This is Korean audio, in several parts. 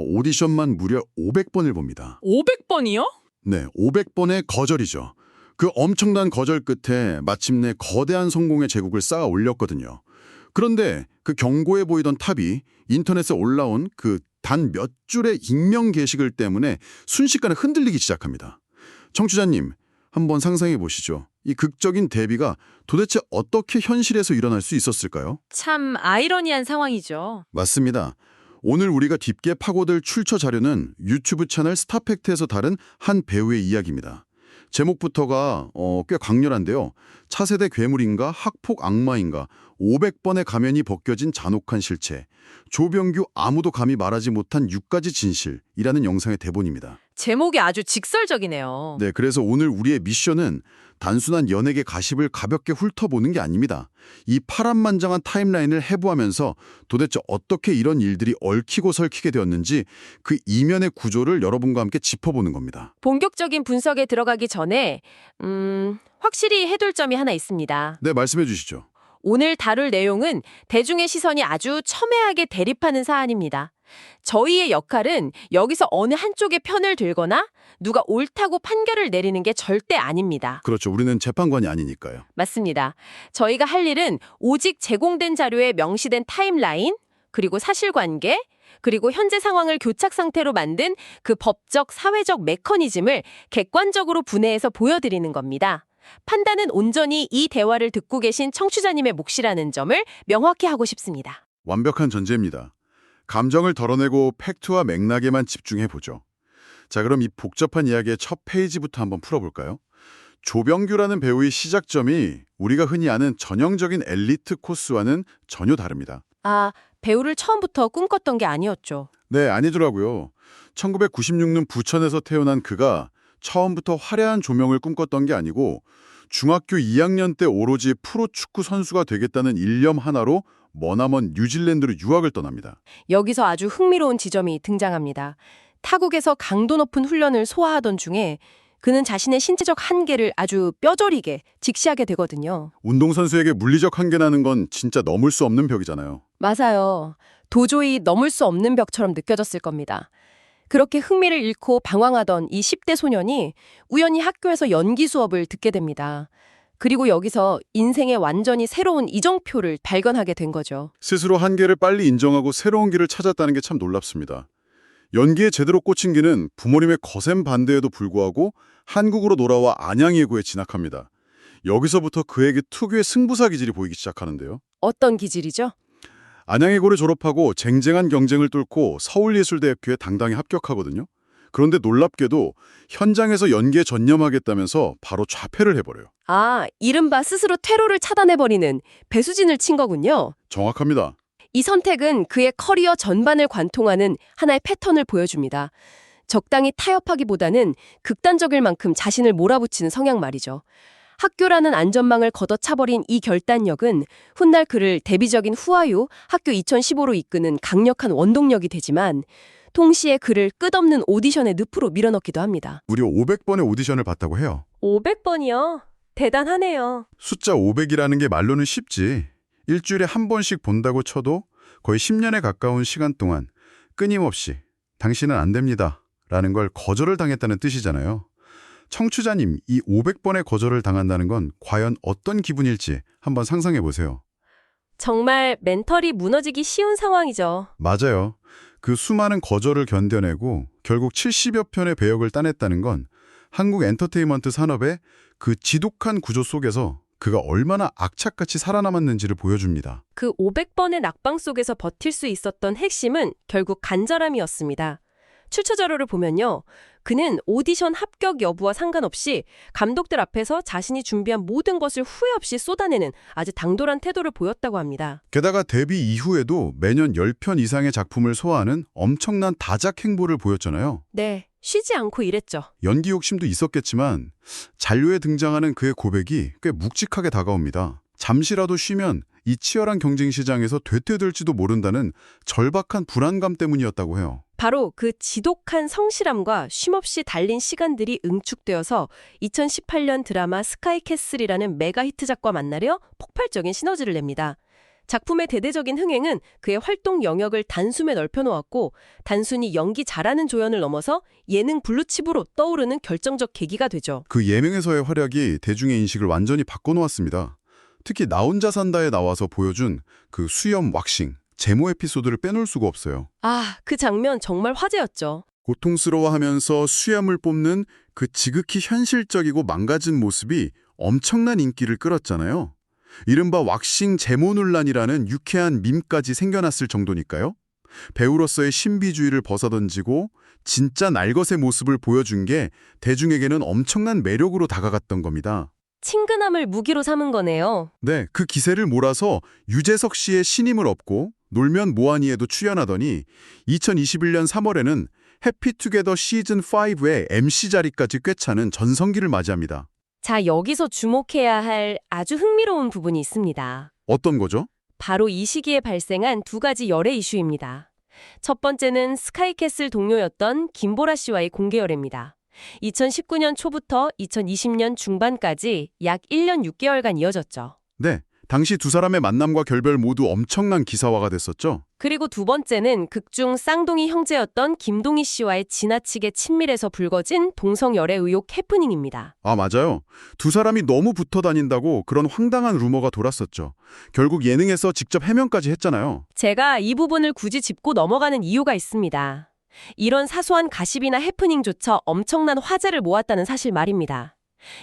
오디션만 무려 500번을 봅니다. 500번이요? 네, 500번의 거절이죠. 그 엄청난 거절 끝에 마침내 거대한 성공의 제국을 쌓아 올렸거든요. 그런데 그 견고해 보이던 탑이 인터넷에 올라온 그 단 몇 줄의 익명 게시글 때문에 순식간에 흔들리기 시작합니다. 청취자님, 한번 상상해 보시죠. 이 극적인 데뷔가 도대체 어떻게 현실에서 일어날 수 있었을까요? 참 아이러니한 상황이죠. 맞습니다. 오늘 우리가 깊게 파고들 출처 자료는 유튜브 채널 스타팩트에서 다룬 한 배우의 이야기입니다. 제목부터가 꽤 강렬한데요. 차세대 괴물인가 학폭 악마인가 500번의 가면이 벗겨진 잔혹한 실체, 조병규 아무도 감히 말하지 못한 6가지 진실이라는 영상의 대본입니다. 제목이 아주 직설적이네요. 네, 그래서 오늘 우리의 미션은 단순한 연예계 가십을 가볍게 훑어보는 게 아닙니다. 이 파란만장한 타임라인을 해부하면서 도대체 어떻게 이런 일들이 얽히고 설키게 되었는지 그 이면의 구조를 여러분과 함께 짚어보는 겁니다. 본격적인 분석에 들어가기 전에 확실히 해둘 점이 하나 있습니다. 네, 말씀해 주시죠. 오늘 다룰 내용은 대중의 시선이 아주 첨예하게 대립하는 사안입니다. 저희의 역할은 여기서 어느 한쪽의 편을 들거나 누가 옳다고 판결을 내리는 게 절대 아닙니다. 그렇죠. 우리는 재판관이 아니니까요. 맞습니다. 저희가 할 일은 오직 제공된 자료에 명시된 타임라인, 그리고 사실관계, 그리고 현재 상황을 교착 상태로 만든 그 법적, 사회적 메커니즘을 객관적으로 분해해서 보여드리는 겁니다. 판단은 온전히 이 대화를 듣고 계신 청취자님의 몫이라는 점을 명확히 하고 싶습니다. 완벽한 전제입니다. 감정을 덜어내고 팩트와 맥락에만 집중해보죠. 자, 그럼 이 복잡한 이야기의 첫 페이지부터 한번 풀어볼까요? 조병규라는 배우의 시작점이 우리가 흔히 아는 전형적인 엘리트 코스와는 전혀 다릅니다. 아, 배우를 처음부터 꿈꿨던 게 아니었죠. 네, 아니더라고요. 1996년 부천에서 태어난 그가 처음부터 화려한 조명을 꿈꿨던 게 아니고 중학교 2학년 때 오로지 프로축구 선수가 되겠다는 일념 하나로 머나먼 뉴질랜드로 유학을 떠납니다. 여기서 아주 흥미로운 지점이 등장합니다. 타국에서 강도 높은 훈련을 소화하던 중에 그는 자신의 신체적 한계를 아주 뼈저리게 직시하게 되거든요. 운동선수에게 물리적 한계라는 건 진짜 넘을 수 없는 벽이잖아요. 맞아요. 도저히 넘을 수 없는 벽처럼 느껴졌을 겁니다. 그렇게 흥미를 잃고 방황하던 이 10대 소년이 우연히 학교에서 연기 수업을 듣게 됩니다. 그리고 여기서 인생의 완전히 새로운 이정표를 발견하게 된 거죠. 스스로 한계를 빨리 인정하고 새로운 길을 찾았다는 게 참 놀랍습니다. 연기에 제대로 꽂힌 그는 부모님의 거센 반대에도 불구하고 한국으로 돌아와 안양예고에 진학합니다. 여기서부터 그에게 특유의 승부사 기질이 보이기 시작하는데요. 어떤 기질이죠? 안양예고를 졸업하고 쟁쟁한 경쟁을 뚫고 서울예술대학교에 당당히 합격하거든요. 그런데 놀랍게도 현장에서 연기에 전념하겠다면서 바로 좌폐를 해버려요. 아, 이른바 스스로 퇴로를 차단해버리는 배수진을 친 거군요. 정확합니다. 이 선택은 그의 커리어 전반을 관통하는 하나의 패턴을 보여줍니다. 적당히 타협하기보다는 극단적일 만큼 자신을 몰아붙이는 성향 말이죠. 학교라는 안전망을 걷어차버린 이 결단력은 훗날 그를 데뷔적인 후아유 학교 2015로 이끄는 강력한 원동력이 되지만 동시에 그를 끝없는 오디션의 늪으로 밀어넣기도 합니다. 무려 500번의 오디션을 봤다고 해요. 500번이요? 대단하네요. 숫자 500이라는 게 말로는 쉽지. 일주일에 한 번씩 본다고 쳐도 거의 10년에 가까운 시간 동안 끊임없이 당신은 안 됩니다 라는 걸 거절을 당했다는 뜻이잖아요. 청취자님, 이 500번의 거절을 당한다는 건 과연 어떤 기분일지 한번 상상해 보세요. 정말 멘털이 무너지기 쉬운 상황이죠. 맞아요. 그 수많은 거절을 견뎌내고 결국 70여 편의 배역을 따냈다는 건 한국 엔터테인먼트 산업의 그 지독한 구조 속에서 그가 얼마나 악착같이 살아남았는지를 보여줍니다. 그 500번의 낙방 속에서 버틸 수 있었던 핵심은 결국 간절함이었습니다. 출처 자료를 보면요. 그는 오디션 합격 여부와 상관없이 감독들 앞에서 자신이 준비한 모든 것을 후회 없이 쏟아내는 아주 당돌한 태도를 보였다고 합니다. 게다가 데뷔 이후에도 매년 10편 이상의 작품을 소화하는 엄청난 다작 행보를 보였잖아요. 네, 쉬지 않고 일했죠. 연기 욕심도 있었겠지만 잔류에 등장하는 그의 고백이 꽤 묵직하게 다가옵니다. 잠시라도 쉬면 이 치열한 경쟁 시장에서 되퇴될지도 모른다는 절박한 불안감 때문이었다고 해요. 바로 그 지독한 성실함과 쉼없이 달린 시간들이 응축되어서 2018년 드라마 스카이캐슬이라는 메가 히트작과 만나려 폭발적인 시너지를 냅니다. 작품의 대대적인 흥행은 그의 활동 영역을 단숨에 넓혀놓았고 단순히 연기 잘하는 조연을 넘어서 예능 블루칩으로 떠오르는 결정적 계기가 되죠. 그 예능에서의 활약이 대중의 인식을 완전히 바꿔놓았습니다. 특히 나 혼자 산다에 나와서 보여준 그 수염 왁싱, 제모 에피소드를 빼놓을 수가 없어요. 아, 그 장면 정말 화제였죠. 고통스러워하면서 수염을 뽑는 그 지극히 현실적이고 망가진 모습이 엄청난 인기를 끌었잖아요. 이른바 왁싱 제모 논란이라는 유쾌한 밈까지 생겨났을 정도니까요. 배우로서의 신비주의를 벗어던지고 진짜 날것의 모습을 보여준 게 대중에게는 엄청난 매력으로 다가갔던 겁니다. 친근함을 무기로 삼은 거네요. 네, 그 기세를 몰아서 유재석 씨의 신임을 얻고 놀면 뭐하니에도 출연하더니 2021년 3월에는 해피투게더 시즌5의 MC 자리까지 꿰차는 전성기를 맞이합니다. 자, 여기서 주목해야 할 아주 흥미로운 부분이 있습니다. 어떤 거죠? 바로 이 시기에 발생한 두 가지 열애 이슈입니다. 첫 번째는 스카이캐슬 동료였던 김보라 씨와의 공개 열애입니다. 2019년 초부터 2020년 중반까지 약 1년 6개월간 이어졌죠. 네, 당시 두 사람의 만남과 결별 모두 엄청난 기사화가 됐었죠. 그리고 두 번째는 극중 쌍둥이 형제였던 김동희 씨와의 지나치게 친밀해서 불거진 동성 열애 의혹 해프닝입니다. 아, 맞아요. 두 사람이 너무 붙어 다닌다고 그런 황당한 루머가 돌았었죠. 결국 예능에서 직접 해명까지 했잖아요. 제가 이 부분을 굳이 짚고 넘어가는 이유가 있습니다. 이런 사소한 가십이나 해프닝조차 엄청난 화제를 모았다는 사실 말입니다.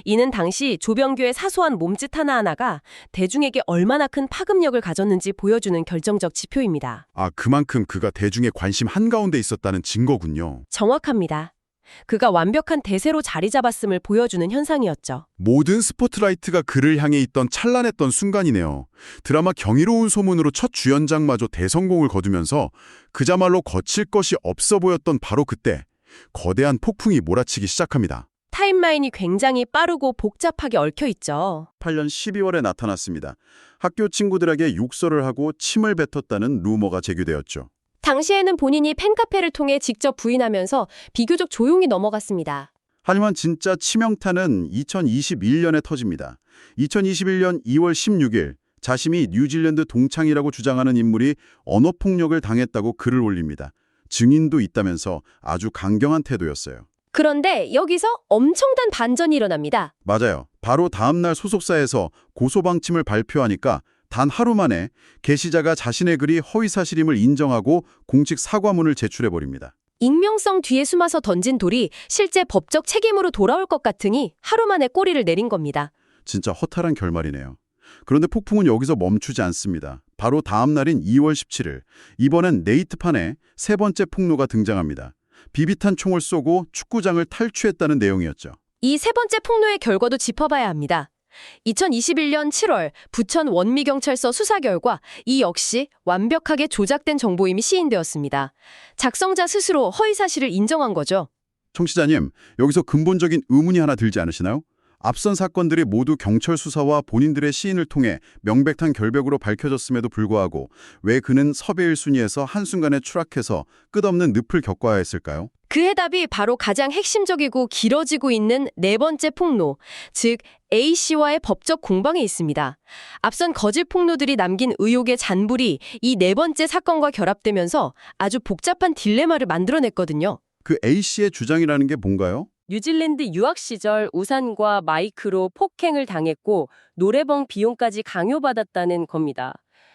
이는 당시 조병규의 사소한 몸짓 하나하나가 대중에게 얼마나 큰 파급력을 가졌는지 보여주는 결정적 지표입니다. 아, 그만큼 그가 대중의 관심 한가운데 있었다는 증거군요. 정확합니다. 그가 완벽한 대세로 자리 잡았음을 보여주는 현상이었죠. 모든 스포트라이트가 그를 향해 있던 찬란했던 순간이네요. 드라마 경이로운 소문으로 첫 주연작마저 대성공을 거두면서 그자말로 거칠 것이 없어 보였던 바로 그때 거대한 폭풍이 몰아치기 시작합니다. 타임라인이 굉장히 빠르고 복잡하게 얽혀있죠. 2018년 12월에 나타났습니다. 학교 친구들에게 욕설을 하고 침을 뱉었다는 루머가 제기되었죠. 당시에는 본인이 팬카페를 통해 직접 부인하면서 비교적 조용히 넘어갔습니다. 하지만 진짜 치명타는 2021년에 터집니다. 2021년 2월 16일 자신이 뉴질랜드 동창이라고 주장하는 인물이 언어폭력을 당했다고 글을 올립니다. 증인도 있다면서 아주 강경한 태도였어요. 그런데 여기서 엄청난 반전이 일어납니다. 맞아요. 바로 다음날 소속사에서 고소방침을 발표하니까 단 하루 만에 게시자가 자신의 글이 허위사실임을 인정하고 공식 사과문을 제출해버립니다. 익명성 뒤에 숨어서 던진 돌이 실제 법적 책임으로 돌아올 것 같으니 하루 만에 꼬리를 내린 겁니다. 진짜 허탈한 결말이네요. 그런데 폭풍은 여기서 멈추지 않습니다. 바로 다음 날인 2월 17일, 이번엔 네이트판에 세 번째 폭로가 등장합니다. 비비탄 총을 쏘고 축구장을 탈취했다는 내용이었죠. 이 세 번째 폭로의 결과도 짚어봐야 합니다. 2021년 7월 부천 원미경찰서 수사 결과 이 역시 완벽하게 조작된 정보임이 시인되었습니다. 작성자 스스로 허위사실을 인정한 거죠. 청취자님, 여기서 근본적인 의문이 하나 들지 않으시나요? 앞선 사건들이 모두 경찰 수사와 본인들의 시인을 통해 명백한 결백으로 밝혀졌음에도 불구하고 왜 그는 섭외 1순위에서 한순간에 추락해서 끝없는 늪을 겪어야 했을까요? 그 해답이 바로 가장 핵심적이고 길어지고 있는 네 번째 폭로, 즉 A씨와의 법적 공방에 있습니다. 앞선 거짓 폭로들이 남긴 의혹의 잔불이 이 네 번째 사건과 결합되면서 아주 복잡한 딜레마를 만들어냈거든요. 그 A씨의 주장이라는 게 뭔가요? 뉴질랜드 유학 시절 우산과 마이크로 폭행을 당했고 노래방 비용까지 강요받았다는 겁니다.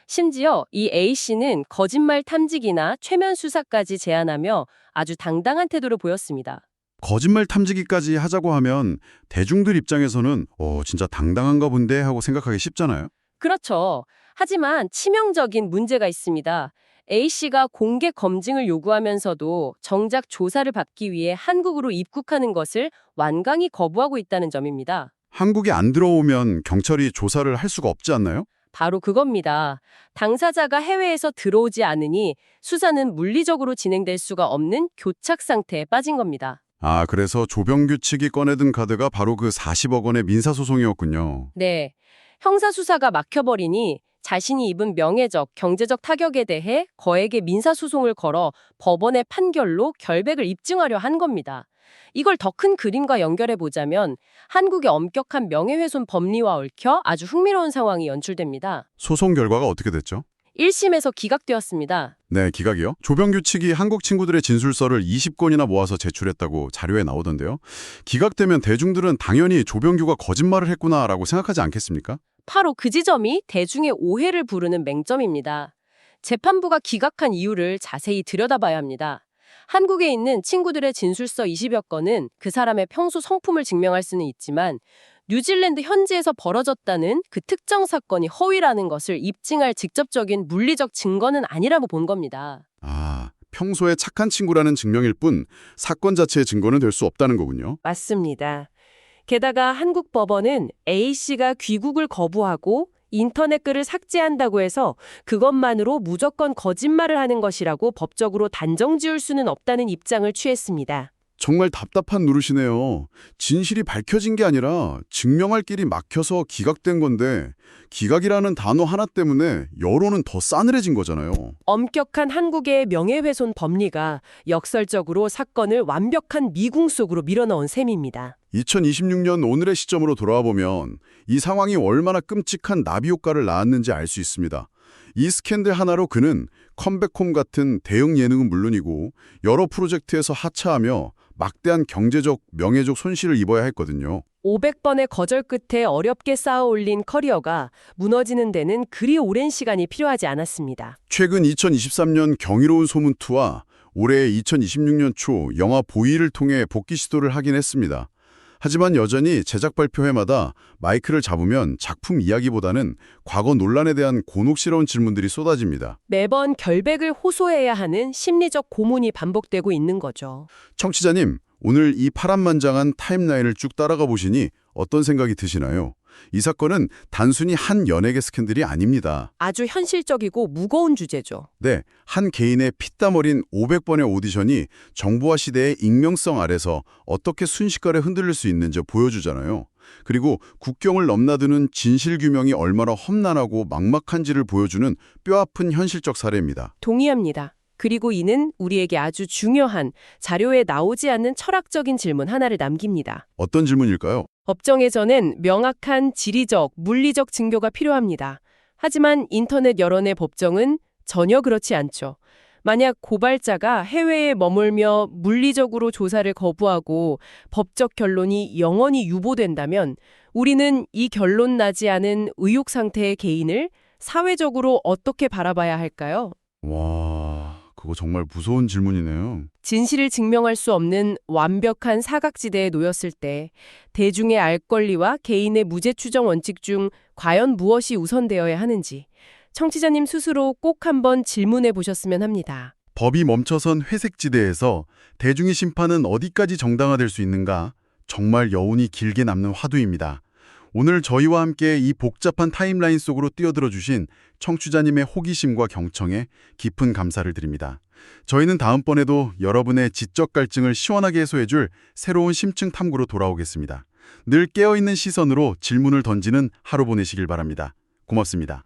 심지어 이 A씨는 거짓말 탐지기나 최면 수사까지 제안하며 아주 당당한 태도를 보였습니다. 거짓말 탐지기까지 하자고 하면 대중들 입장에서는 진짜 당당한가 본데 하고 생각하기 쉽잖아요. 그렇죠. 하지만 치명적인 문제가 있습니다. A씨가 공개 검증을 요구하면서도 정작 조사를 받기 위해 한국으로 입국하는 것을 완강히 거부하고 있다는 점입니다. 한국에 안 들어오면 경찰이 조사를 할 수가 없지 않나요? 바로 그겁니다. 당사자가 해외에서 들어오지 않으니 수사는 물리적으로 진행될 수가 없는 교착 상태에 빠진 겁니다. 아, 그래서 조병규 측이 꺼내든 카드가 바로 그 40억 원의 민사소송이었군요. 네. 형사수사가 막혀버리니 자신이 입은 명예적, 경제적 타격에 대해 거액의 민사소송을 걸어 법원의 판결로 결백을 입증하려 한 겁니다. 이걸 더 큰 그림과 연결해 보자면 한국의 엄격한 명예훼손 법리와 얽혀 아주 흥미로운 상황이 연출됩니다. 소송 결과가 어떻게 됐죠? 1심에서 기각되었습니다. 네, 기각이요. 조병규 측이 한국 친구들의 진술서를 20건이나 모아서 제출했다고 자료에 나오던데요. 기각되면 대중들은 당연히 조병규가 거짓말을 했구나라고 생각하지 않겠습니까? 바로 그 지점이 대중의 오해를 부르는 맹점입니다. 재판부가 기각한 이유를 자세히 들여다봐야 합니다. 한국에 있는 친구들의 진술서 20여 건은 그 사람의 평소 성품을 증명할 수는 있지만 뉴질랜드 현지에서 벌어졌다는 그 특정 사건이 허위라는 것을 입증할 직접적인 물리적 증거는 아니라고 본 겁니다. 아, 평소에 착한 친구라는 증명일 뿐 사건 자체의 증거는 될 수 없다는 거군요. 맞습니다. 게다가 한국 법원은 A씨가 귀국을 거부하고 인터넷 글을 삭제한다고 해서 그것만으로 무조건 거짓말을 하는 것이라고 법적으로 단정 지을 수는 없다는 입장을 취했습니다. 정말 답답한 노릇이네요. 진실이 밝혀진 게 아니라 증명할 길이 막혀서 기각된 건데 기각이라는 단어 하나 때문에 여론은 더 싸늘해진 거잖아요. 엄격한 한국의 명예훼손 법리가 역설적으로 사건을 완벽한 미궁 속으로 밀어넣은 셈입니다. 2026년 오늘의 시점으로 돌아와 보면 이 상황이 얼마나 끔찍한 나비 효과를 낳았는지 알 수 있습니다. 이 스캔들 하나로 그는 컴백홈 같은 대형 예능은 물론이고 여러 프로젝트에서 하차하며 막대한 경제적, 명예적 손실을 입어야 했거든요. 500번의 거절 끝에 어렵게 쌓아올린 커리어가 무너지는 데는 그리 오랜 시간이 필요하지 않았습니다. 최근 2023년 경이로운 소문2와 올해 2026년 초 영화 보이를 통해 복귀 시도를 하긴 했습니다. 하지만 여전히 제작 발표회마다 마이크를 잡으면 작품 이야기보다는 과거 논란에 대한 곤혹스러운 질문들이 쏟아집니다. 매번 결백을 호소해야 하는 심리적 고문이 반복되고 있는 거죠. 청취자님, 오늘 이 파란만장한 타임라인을 쭉 따라가 보시니 어떤 생각이 드시나요? 이 사건은 단순히 한 연예계 스캔들이 아닙니다. 아주 현실적이고 무거운 주제죠. 네, 한 개인의 피땀 어린 500번의 오디션이 정부와 시대의 익명성 아래서 어떻게 순식간에 흔들릴 수 있는지 보여주잖아요. 그리고 국경을 넘나드는 진실규명이 얼마나 험난하고 막막한지를 보여주는 뼈아픈 현실적 사례입니다. 동의합니다. 그리고 이는 우리에게 아주 중요한 자료에 나오지 않는 철학적인 질문 하나를 남깁니다. 어떤 질문일까요? 법정에서는 명확한 지리적, 물리적 증거가 필요합니다. 하지만 인터넷 여론의 법정은 전혀 그렇지 않죠. 만약 고발자가 해외에 머물며 물리적으로 조사를 거부하고 법적 결론이 영원히 유보된다면 우리는 이 결론 나지 않은 의혹 상태의 개인을 사회적으로 어떻게 바라봐야 할까요? 와, 그거 정말 무서운 질문이네요. 진실을 증명할 수 없는 완벽한 사각지대에 놓였을 때 대중의 알 권리와 개인의 무죄 추정 원칙 중 과연 무엇이 우선되어야 하는지 청취자님 스스로 꼭 한번 질문해 보셨으면 합니다. 법이 멈춰선 회색지대에서 대중의 심판은 어디까지 정당화될 수 있는가? 정말 여운이 길게 남는 화두입니다. 오늘 저희와 함께 이 복잡한 타임라인 속으로 뛰어들어 주신 청취자님의 호기심과 경청에 깊은 감사를 드립니다. 저희는 다음번에도 여러분의 지적 갈증을 시원하게 해소해줄 새로운 심층 탐구로 돌아오겠습니다. 늘 깨어있는 시선으로 질문을 던지는 하루 보내시길 바랍니다. 고맙습니다.